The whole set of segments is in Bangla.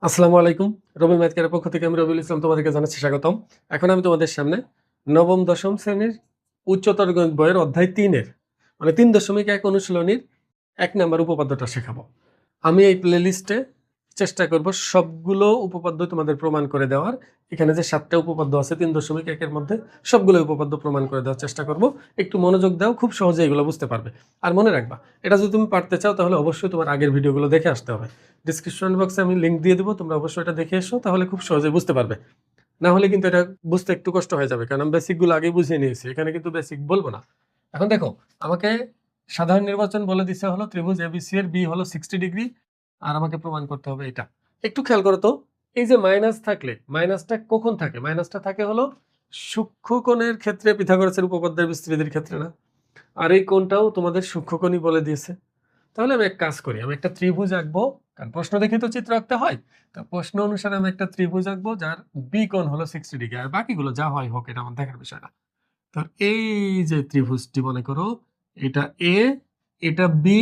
আসসালামু আলাইকুম। রবি ম্যাথকের পক্ষ থেকে আমি রবিউল ইসলাম তোমাদেরকে জানাচ্ছি স্বাগতম। এখন আমি তোমাদের সামনে নবম দশম শ্রেণীর উচ্চতর গণিত বইয়ের অধ্যায় ৩ এর মানে ৩.১ অনুশীলনীর ১ নাম্বার উপপাদ্যটা শেখাবো। আমি এই প্লেলিস্টে চেষ্টা করব সবগুলো উপপাদ্য তোমাদের প্রমাণ করে দেওয়ার। এখানে যে ৭টা উপপাদ্য আছে ৩.১ এর মধ্যে সবগুলো উপপাদ্য প্রমাণ করে দেওয়ার চেষ্টা করব। একটু মনোযোগ দাও, খুব সহজে এগুলো বুঝতে পারবে। আর মনে রাখবা, এটা যদি তুমি পারতে চাও তাহলে অবশ্যই তোমার আগের ভিডিওগুলো দেখে আসতে হবে। ডিসক্রিপশন বক্সে আমি লিংক দিয়ে দেবো, তোমরা অবশ্যই এটা দেখে এসো, তাহলে খুব সহজে বুঝতে পারবে। না হলে কিন্তু এটা বুঝতে একটু কষ্ট হয়ে যাবে, কারণ আমি বেসিকগুলো আগেই বুঝিয়ে নিয়েছি। এখানে কিন্তু বেসিক বলবো না। এখন দেখো, আমাকে সাধারণ নির্বাচন বলে দিচ্ছে হলো ত্রিভুজ এবিসি এর বি হলো 60 ডিগ্রি, আর আমাকে প্রমাণ করতে হবে এটা। একটু খেয়াল করো তো, এই যে মাইনাস থাকলে, মাইনাসটা কখন থাকে? মাইনাসটা থাকে হলো সূক্ষ্মকোণের ক্ষেত্রে, পিথাগোরাসের উপপাদ্যের বিস্তৃতির ক্ষেত্রে না। আর এই কোণটাও তোমাদের সূক্ষ্মকোণই বলে দিয়েছে। তাহলে আমি এক কাজ করি, আমি একটা ত্রিভুজ আঁকবো, কারণ প্রশ্ন দেখে তো চিত্র আঁকতে হয়। তো প্রশ্ন অনুসারে আমি একটা ত্রিভুজ আঁকবো যার বি কোণ হলো 60 ডিগ্রি, আর বাকিগুলো যা হয় হোক, এটা আমার দেখার বিষয় না। তো এই যে ত্রিভুজটি মনে করো, এটা এ, এটা বি,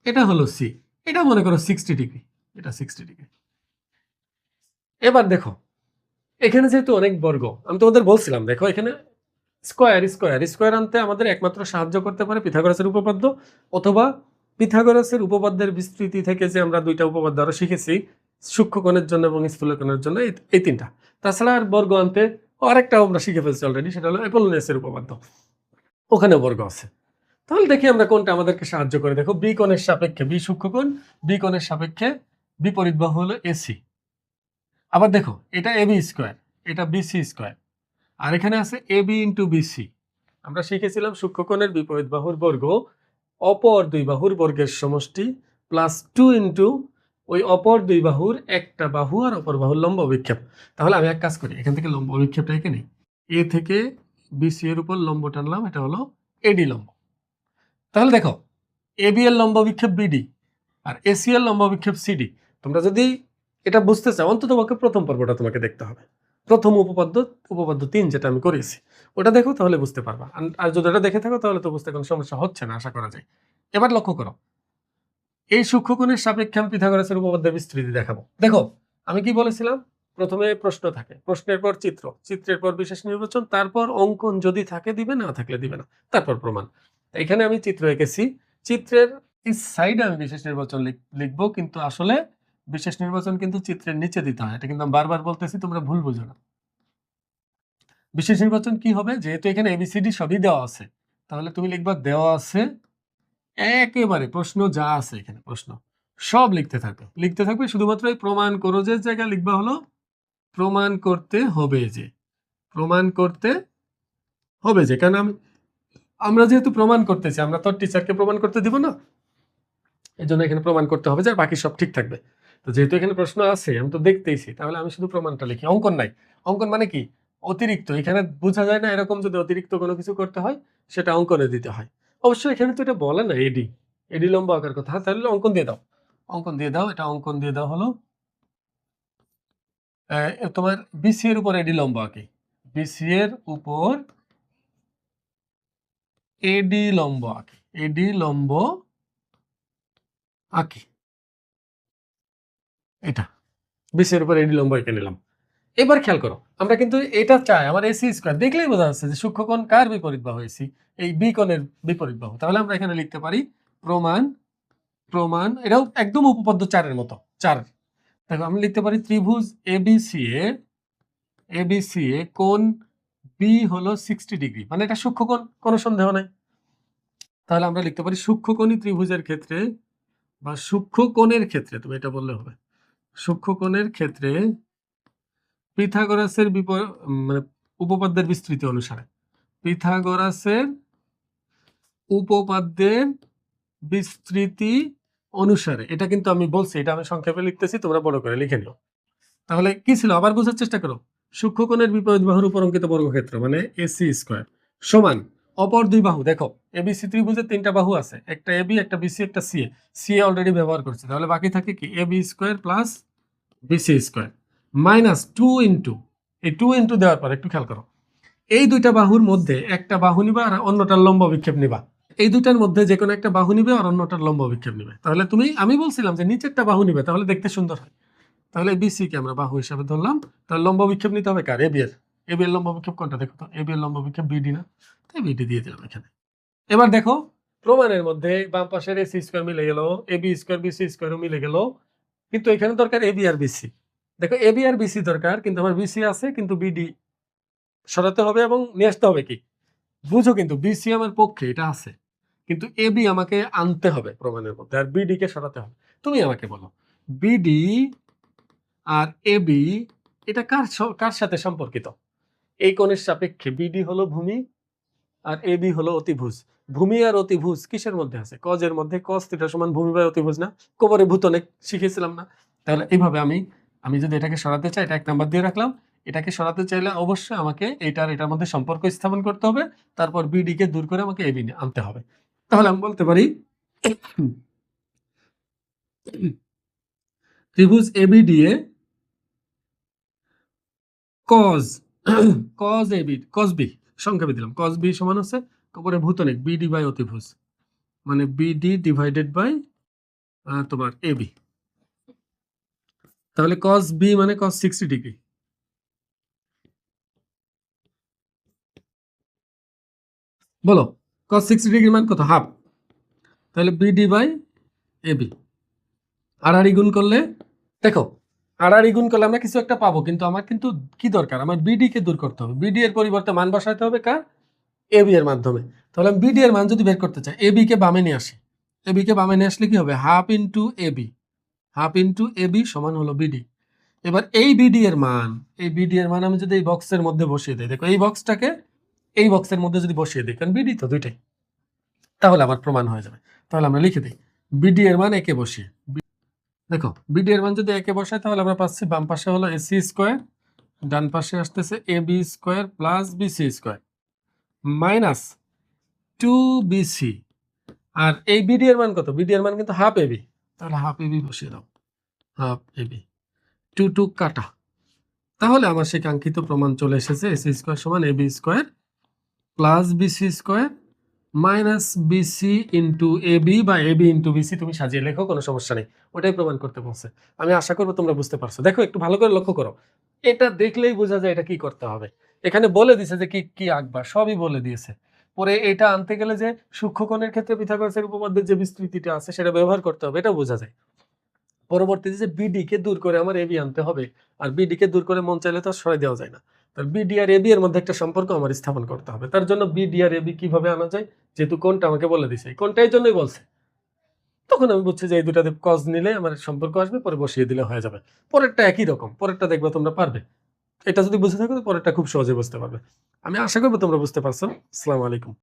এটা হলো সি, এটা মনে করো 60 ডিগ্রি, এটা 60 ডিগ্রি। এবার দেখো, এখানে যেহেতু অনেক বর্গ, আমি তোমাদের বলছিলাম দেখো এখানে স্কোয়ার স্কোয়ার স্কোয়ার আনতে আমাদের একমাত্র সাহায্য করতে পারে পিথাগোরাসের উপপাদ্য, অথবা পিথাগোরাসের উপপাদ্যের বিস্তৃতি থেকে যে আমরা দুইটা উপপাদ্য আরো শিখেছি, সূক্ষ্মকোণের জন্য এবং স্থূলকোণের জন্য, এই তিনটা। তাছাড়া আর বর্গ আনতে আরেকটাও আমরা শিখে ফেলছি অলরেডি, সেটা হলো অ্যাপোলোনিয়াসের উপপাদ্য, ওখানে বর্গ আছে। তাহলে দেখি আমরা কোনটা আমাদেরকে সাহায্য করে। দেখো, বি কোণের সাপেক্ষে, বি সূক্ষ্মকোণ, বি কোণের সাপেক্ষে বিপরীত বাহু হলো এসি। আবার দেখো, এটা এবি স্কোয়ার, এটা বিসি স্কোয়ার, আর এখানে আছে এবি ইন্টু বিসি। আমরা শিখেছিলাম সূক্ষ্মকোণের বিপরীত বাহুর বর্গ অপর দুই বাহুর বর্গের সমষ্টি প্লাস 2 ইন্টু ওই অপর দুই বাহুর একটা বাহু আর অপর বাহুর লম্ব অভিক্ষেপ। তাহলে আমি এক কাজ করি, এখান থেকে লম্ব অভিক্ষেপটা এঁকে নেই। এ থেকে বিসি এর উপর লম্ব টানলাম, এটা হলো এডি লম্ব। তাহলে দেখো, এবি এর লম্ব অভিক্ষেপ বিডি আর এসি এর লম্ব অভিক্ষেপ সিডি। তোমরা যদি এটা বুঝতে চাও, অন্তত পক্ষে প্রথম পর্বটা তোমাকে দেখতে হবে। প্রথম উপপাদ্য ৩ যেটা আমি করেছি ওটা দেখো, তাহলে বুঝতে পারবা। আর যদি এটা দেখে থাকো তাহলে তো বুঝতে কোনো সমস্যা হচ্ছে না, আশা করা যায়। এবার লক্ষ্য করো, এই সূক্ষ্মকোণের সাপেক্ষে আমি পিথাগোরাসের উপপাদ্যের বিস্তৃতি দেখাবো। দেখো, আমি কি বলেছিলাম, প্রথমে প্রশ্ন থাকে, প্রশ্নের পর চিত্র, চিত্রের পর বিশেষ নির্বাচন, তারপর অঙ্কন যদি থাকে দিবে, না থাকলে দিবে না, তারপর প্রমাণ। এখানে আমি চিত্র এঁকেছি, চিত্রের এই সাইডে আমি বিশেষ নির্বাচন লিখবো, কিন্তু আসলে বিশেষ নির্বাচন কিন্তু চিত্রের নিচে দিতে হয়। এটা কিন্তু আমি বারবার বলতেছি, তোমরা ভুল বুঝো না। বিশেষ নির্বাচন কি হবে, যেহেতু এখানে এবিসিডি সবই দেওয়া আছে, তাহলে তুমি লিখবা দেওয়া আছে, একেবারে প্রশ্ন যা আছে এখানে প্রশ্ন সব লিখতে থাকবে, শুধুমাত্র এই প্রমাণ করো যে জায়গায় লিখবা হলো প্রমাণ করতে হবে যে, প্রমাণ করতে হবে যে, কারণ আমরা যেহেতু প্রমাণ করতেছি, আমরা তো টিচারকে প্রমাণ করতে দিব না, এই জন্য এখানে প্রমাণ করতে হবে যে, বাকি সব ঠিক থাকবে। তো যেহেতু এখানে প্রশ্ন আছে, আমি তো দেখতেইছি, তাহলে আমি শুধু প্রমাণটা লিখি, অঙ্কন নাই। অঙ্কন মানে কি, অতিরিক্ত, এখানে বোঝা যায় না, এরকম যদি অতিরিক্ত কোনো কিছু করতে হয় সেটা অঙ্কনে দিতে হয়। অবশ্য এখানে তো এটা বলে না এডি লম্ব আঁকার কথা, তাহলে অঙ্কন দিয়ে দাও, অঙ্কন দিয়ে দাও, এটা অঙ্কন দিয়ে দাও হলো তোমার বিসি এর উপর এডি লম্ব আঁকি, বিসি এর উপর এডি লম্ব আঁকি, এডি লম্ব আঁকি, এটা বিসি এর উপর এডি লম্ব এঁকে নিলাম। এবার খেয়াল করো, আমরা কিন্তু এটা চাই, আমার এসি স্কোয়ার দেখলেই বোঝা যাচ্ছে যে সূক্ষ্মকোণ কার বিপরীত বাহু এসি, এই বি কোণের বিপরীত বাহু। তাহলে আমরা এখানে লিখতে পারি প্রমাণ, প্রমাণ, এটাও একদম উপপাদ্য 4 এর মতো, 4। দেখো, আমি লিখতে পারি ত্রিভুজ এবিসি এ কোণ বি হলো 60 ডিগ্রি, মানে এটা সূক্ষ্মকোণ, কোনো সন্দেহ নাই। তাহলে আমরা লিখতে পারি সূক্ষ্মকোণী ত্রিভুজের ক্ষেত্রে বা সূক্ষ্মকোণের ক্ষেত্রে, তুমি এটা বললে হবে, সূক্ষ্মকোণের ক্ষেত্রে পিথাগোরাসের মানে উপপাদ্যের বিস্তৃতি অনুসারে, পিথাগোরাসের উপপাদ্যের বিস্তৃতি অনুসারে, এটা কিন্তু আমি বলছি, এটা আমি সংক্ষেপে লিখতেছি, তোমরা বড় করে লিখে নিও। তাহলে কি ছিল, আবার বোঝার চেষ্টা করো। সূক্ষ্মকোণের বিপরীত বাহুর উপর অঙ্কিত বর্গক্ষেত্র মানে এসি স্কোয়ার সমান অপর দুই বাহু। দেখো, এবিসি ত্রিভুজের 3টা বাহু আছে, একটা এবি, একটা বিসি, একটা সিএ। সিএ অলরেডি ব্যবহার করছে, তাহলে বাকি থাকে কি AB square plus BC square minus 2 into, এই 2 ইন্টু দেওয়ার পর একটু খেয়াল করো, এই দুইটা বাহুর মধ্যে একটা বাহু নিবা আর অন্যটার লম্ব বিক্ষেপ নিবা, এই দুইটার মধ্যে যে কোনো একটা বাহু নিবে আর অন্যটার লম্ব বিক্ষেপ নিবে। তাহলে আমি বলছিলাম যে নিচেরটা বাহু নিবে, তাহলে দেখতে সুন্দর হয়। তাহলে বিসি কে আমরা বাহু হিসাবে ধরলাম। তাহলে লম্ব বিক্ষেপ নিতে হবে কার? এবি এর। এবি এর লম্ব বিক্ষেপ কোনটা দেখো তো? এবি এর লম্ব বিক্ষেপ বিডি না? তাই বিডি দিয়ে দিলাম এখানে। এবার দেখো প্রমাণের মধ্যে বাম পাশের এসি স্কয়ার মিলে গেল, এবি স্কয়ার বিসি স্কয়ারও মিলে গেল, কিন্তু এখানে দরকার এবি আর বিসি। দেখো এবি আর বিসি দরকার, কিন্তু আমার বিসি আছে, কিন্তু বিডি সরাতে হবে এবং নিয়ে আসতে হবে কি? বুঝো, কিন্তু বিসি আমার পক্ষে এটা আছে, কিন্তু এবি আমাকে আনতে হবে প্রমাণের মধ্যে, আর বিডি কে সরাতে হবে। তুমি আমাকে বলো বিডি আর এবি এটা কার সাথে সম্পর্কিত? এই কোণের সাপেক্ষে বিডি হলো ভূমি আর এবি হলো অতিভুজ। ভূমি আর অতিভুজ কিসের মধ্যে আছে? কজের মধ্যে। কজ থিটা সমান ভূমি বাই অতিভুজ না? কোবরে ভূতলে শিখেছিলাম না? তাহলে এইভাবে আমি যদি এটাকে সরাতে চাই, এটা 1 নাম্বার দিয়ে রাখলাম। এটাকে সরাতে চাইলে অবশ্যই আমাকে এটার মধ্যে সম্পর্ক স্থাপন করতে হবে, তারপর বিডি কে দূর করে আমাকে এবি আনতে হবে। তাহলে আমি বলতে পারি ত্রিভুজ এবিডি এ cos cos AB cos B সংক্ষেপে দিলাম, কজ বি সমান হচ্ছে কোবরে ভূতনিক বিডি বাই অতিভুজ, মানে বিডি ডিভাইডেড বাই তোমার এবি। তাহলে cos b মানে cos 60 ডিগ্রি। বলো cos 60 ডিগ্রি মান কত? হাফ। তাহলে বিডি বাই এবি। আড়াআড়ি গুণ করলে দেখো, আড়াআড়ি গুণ করলে আমরা কিছু একটা পাবো, কিন্তু আমার কিন্তু কি দরকার? আমার বিডি কে দূর করতে হবে। বিডি এর পরিবর্তে মান বসাতে হবে কার? এবি এর মাধ্যমে। তাহলে আমি বিডি এর মান যদি বের করতে চাই, এবি কে বামে নিয়ে আসি। এবি কে বামে নিয়ে আসলে কি হবে? Half into AB, half into AB সমান হলো বিডি। এবার এই বিডি এর মান, এই বিডি এর মান আমি যদি এই বক্সের মধ্যে বসিয়ে দিই, দেখো এই বক্সটাকে এই বক্সের মধ্যে যদি বসিয়ে দিই, কারণ বিডি তো দুইটাই, তাহলে আমার প্রমাণ হয়ে যাবে। তাহলে আমরা লিখে দিই বিডি এর মান একে বসিয়ে। দেখো বিডি এর মান যদি একে বসাই, তাহলে আমরা পাচ্ছি বাম পাশে হলো এসি স্কোয়ার, ডান পাশে আসতেছে AB square plus BC square minus 2বিসি। আর এই বিডি এর মান কত? বিডি এর মান কিন্তু হাফ এবি, তাহলে হাফ এবি বসিয়ে দাও, হাফ এবি। 2 কাটা। তাহলে আমার সেই কাঙ্ক্ষিত প্রমাণ চলে এসেছে, এসি স্কোয়ার সমান AB square plus BC square minus BC into AB বা এবি ইন্টু বিসি। তুমি সাজিয়ে লেখো, কোনো সমস্যা নেই, ওটাই প্রমাণ করতে বলছে। আমি আশা করবো তোমরা বুঝতে পারছো। দেখো একটু ভালো করে লক্ষ্য করো, এটা দেখলেই বোঝা যায় এটা কি করতে হবে। এখানে বলে দিয়েছে যে কি কি আঁকবা, সবই বলে দিয়েছে। পরে এটা আনতে গেলে যে সূক্ষ্মকোণের ক্ষেত্রে পিথাগোরাসের উপপাদ্যের যে বিস্তৃতিটা আছে সেটা ব্যবহার করতে হবে, এটা বোঝা যায়। পরবর্তীতে যে বিডি কে দূর করে আমার এবি আনতে হবে, আর বিডি কে দূর করে মন চাইলে তো সরাই দেওয়া যায় না। তার বিডি আর এবি এর মধ্যে একটা সম্পর্ক আমার স্থাপন করতে হবে। তার জন্য বিডি আর এবি কিভাবে আনা যায়, যেহেতু কোনটা আমাকে বলে দিছে, কোনটা এই জন্যই বলছে, তখন আমি বুঝছি যে এই দুটাতে কজ নিলে আমার সম্পর্ক আসবে, পরে বসিয়ে দিলে হয়ে যাবে। পরেরটা একই রকম, পরেরটা দেখবে তোমরা পারবে। এটা যদি বুঝে থাকো তো পরেরটা খুব সহজে বুঝতে পারবে। আমি আশা করবো তোমরা বুঝতে পারছো। আসসালামু আলাইকুম।